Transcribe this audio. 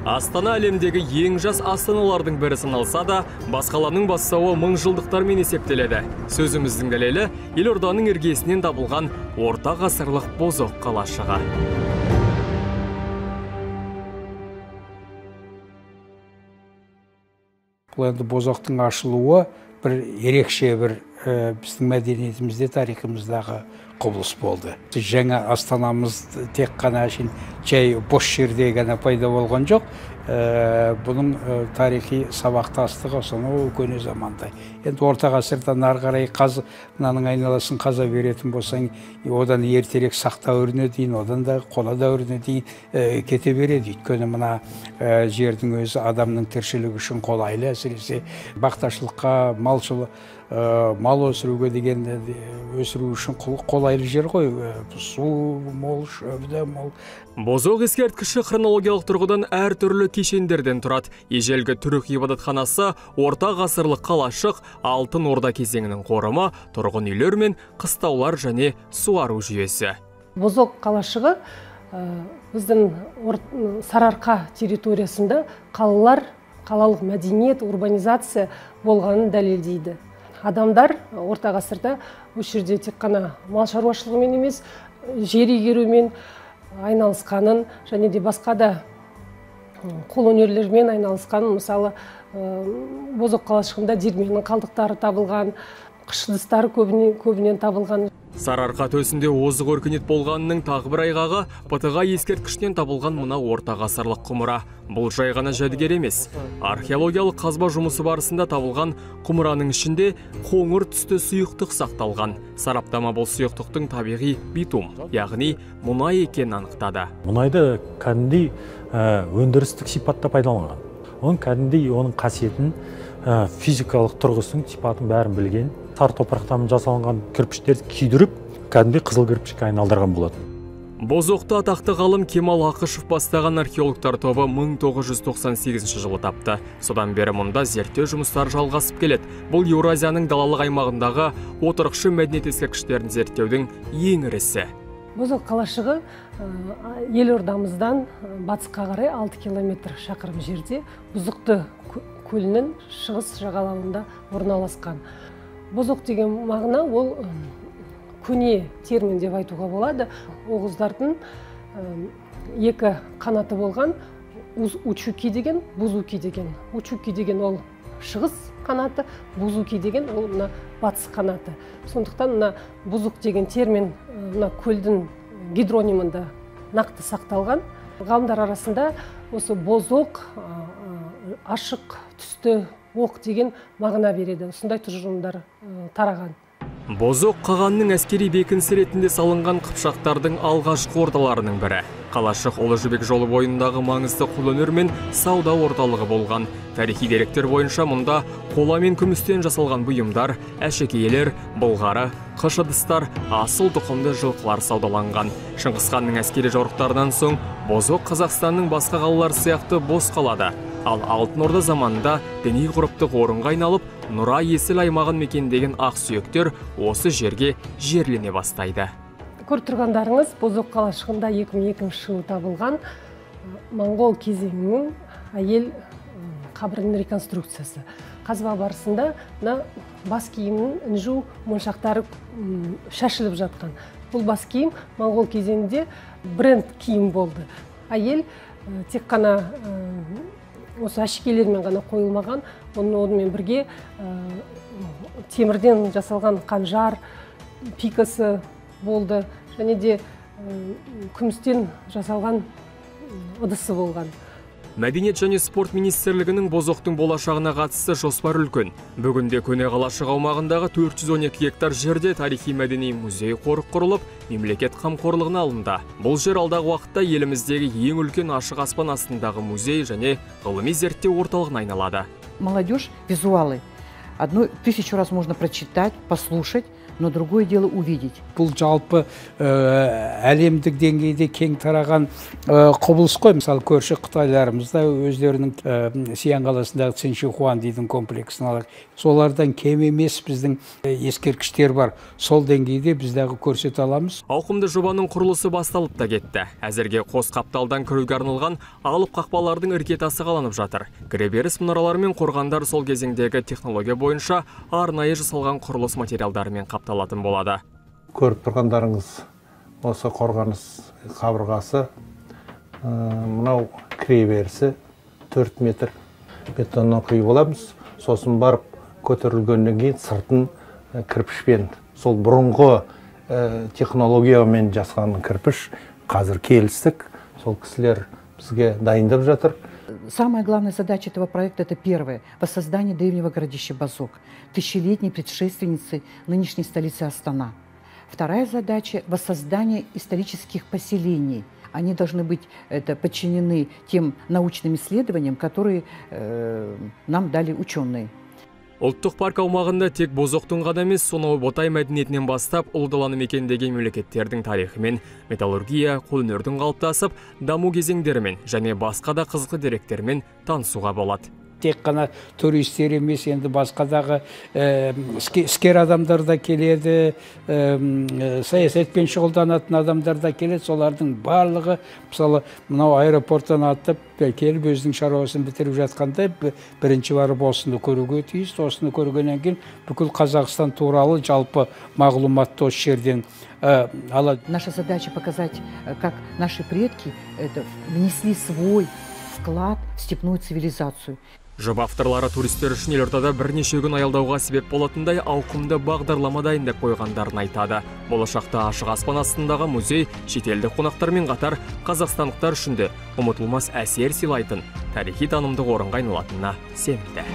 Астана әлемдегі ең жас астаналардың бірі саналса да, бас қаланың бастауы 1000 жылдықтармен есептеледі. Сөзіміздің дәлелі елорданың іргесінен табылған орта ғасырлық Бозоқ қалашығы. Бұл енді Бозоқтың ашылуы бір ерекше бір біздің мәдениетімізде, тарихымыздағы құбылыс болды. Жаңа астанамыз тек қана жай бос жерде ғана пайда болған жоқ. Бұның тарихи сабақтастығы сонау көне заманда. Енді орта ғасырдан ары қарай мынаның айналасын қаза беретін болсаң, одан ертерек сақ дәуіріне дейін, одан да қола дәуіріне дейін кете береді. Өйткені мына жердің өзі адамның тіршілігі үшін қолайлы, әсіресе бақташылыққа, мал өсіруге деген өсіру үшін қолайлы жер ғой. Су мол, шөбі мол. Бозоқ ескерткіші хронологиялық тұрғыдан әр түрлі кешендерден тұрады. Ежелгі түрік ғибадатханасы, орта ғасырлық қалашық, алтын орда кезеңінің қорымы, тұрғын үйлер мен қыстаулар және суару жүйесі. Бозоқ қалашығы біздің Сарыарқа территориясында қалалық мәдениет, урбанизация болғанын дәлелдейді. Адамдар орта ғасырда осы жерде тек қана мал шаруашылығымен емес, жер игерумен айналысқанын, және де басқа да қолөнерлермен айналысқанын, мысалы Бозоқ қалашығында диірменнің қалдықтары табылған, қыш ыдыстары көбінен табылған. Сарыарқа төсінде озық өркениет болғанының тағы бір айғағы Пытыға ескерткіштен табылған мына орта ғасырлық құмыра. Бұл жай ғана жәдігер емес. Археологиялық қазба жұмысы барысында табылған құмыраның ішінде қоңыр түсті сұйықтық сақталған. Сараптама бұл сұйықтықтың табиғи битум, яғни мұнай екенін анықтады. Мұнайды кәдімгідей өндірістік сипатта пайдаланған. Оның қасиетін, физикалық тұрғысын, сипатын бәрін білген. Сары топырақтан жасалынған кірпіштерді күйдіріп, кәдімгідей қызыл кірпішке айналдырған болатын. Бозоқты атақты ғалым Кемал Ақышев бастаған археологтар тобы 1998 жылы тапты. Содан бері мұнда зерттеу жұмыстары жалғасып келеді. Бұл Еуразияның далалық аймағындағы отырықшы мәдениет ескерткіштерін зерттеудің ең ірісі. Бозоқ қалашығы елордамыздан батысқа қарай 6 километр шақырым жерде Бұзықты көлінің шығыс жағалауында орналасқан. Бозоқ деген мағына ол көне термин деп айтуға болады. Оғыздардың екі қанаты болған, учуки деген, бузуки деген. Учуки деген ол шығыс қанаты, бузуки деген ол батыс қанаты. Сондықтан бузук деген термин көлдің гидронимында нақты сақталған. Ғалымдар арасында осы Бозоқ ашық түсті оқ деген мағына береді. Осындай тұжырымдар тараған. Бозоқ қағанның әскери бекінісі ретінде салынған қыпшақтардың алғашқы ордаларының бірі. Қалашық Ұлы Жібек жолы бойындағы маңызды қолөнер мен сауда орталығы болған. Тарихи деректер бойынша мұнда қола мен күмістен жасалған бұйымдар, әшекейлер, былғары, қыш ыдыстар, асыл тұқымды жылқылар саудаланған. Шыңғыс ханның әскери жорықтарынан соң Бозоқ Қазақстанның басқа қалалар сияқты бос қалады. Ал Алтын Орда заманында діни ғұрыптық орынға айналып, Нұра Есіл аймағын мекендеген ақсүйектер осы жерге жерлене бастайды. Көріп тұрғандарыңыз Бозоқ қалашығында 2002 жылы табылған моңғол кезеңінің әйел қабірінің реконструкциясы. Қазба барысында бас киімнің інжу моншақтары шашылып жатқан. Бұл бас киім моңғол кезеңінде бренд киім болды. Әйел тек қана осы әшекейлермен ғана қойылмаған, онымен бірге темірден жасалған қанжар, пикасы болды, және де күмістен жасалған ыдысы болған. Мәдениет және спорт министрлігінің Бозоқтың болашағына қатысты жоспар үлкен. Бүгінде көне қалашық аумағындағы 412 гектар жерде тарихи мәдени музей қорық құрылып, мемлекет қамқорлығына алынды. Бұл жер алдағы уақытта еліміздегі ең үлкен ашық аспан астындағы музей және ғылыми зерттеу орталығына айналады. Молодежь, визуалы. 1000 раз можно прочитать, послушать, но другое дело увидеть. Бұл жалпы әлемдік деңгейде кең тараған құбылыс қой. Мысалы, көрші Қытайларымызда өздерінің Сиян қаласындағы Циншихуан дейтін комплексін алар. Солардан кем емес біздің ескерткіштер бар. Сол деңгейде біздегі көрсете аламыз. Ауқымды жобаның құрылысы басталып та кетті. Әзірге қос қапталдан кіруге арналған алып қақпалардың іргетасы қаланып жатыр. Кіреберіс мұнаралары мен қорғандар сол кезеңдегі технология бойынша арнайы жасалған құрылыс материалдарымен қапталатын болады. Көріп тұрғандарыңыз осы қорғаныс қабырғасы, мынау кіреберісі 4 метр бетоннан құйып аламыз. Сосын барып көтерілгеннен кейін сыртын кірпішпен, сол бұрынғы технологиямен жасаған кірпіш қазір келістік. Сол кісілер бізге дайындап жатыр. Самая главная задача этого проекта – это первое – воссоздание древнего городища Бозок, тысячелетней предшественницы нынешней столицы Астана. Вторая задача – воссоздание исторических поселений. Они должны быть подчинены тем научным исследованиям, которые нам дали ученые. Ұлттық парк аумағында тек Бозоқтың ғана емес, сонау Ботай мәдениетінен бастап ұлы даланы мекендеген мемлекеттердің тарихымен, металлургия, қолөнердің қалыптасып, даму кезеңдерімен және басқа да қызықты деректермен танысуға болады. Тек қана туристер емес, енді басқадағы іскер адамдар да келеді, саясатпен шұғылданатын адамдар да келеді. Солардың барлығы, мысалы, мынау аэропорттан аттап келіп өзінің шаруасын бітіріп жатқанда бірінші барып осыны көруге тиіс. Осыны көргеннен кейін бүкіл Қазақстан туралы жалпы мағлұматты осы жерден алады. Наша задача показать, как наши предки внесли свой вклад в степную цивилизацию. Жоба авторлары туристер үшін елордада бірнеше күн аялдауға себеп болатындай ауқымды бағдарлама дайындап қойғандарын айтады. Болашақта ашық аспан астындағы музей шетелдік қонақтармен қатар қазақстандықтар үшін де ұмытылмас әсер сыйлайтын тарихи танымдық орынға айналатынына сенімді.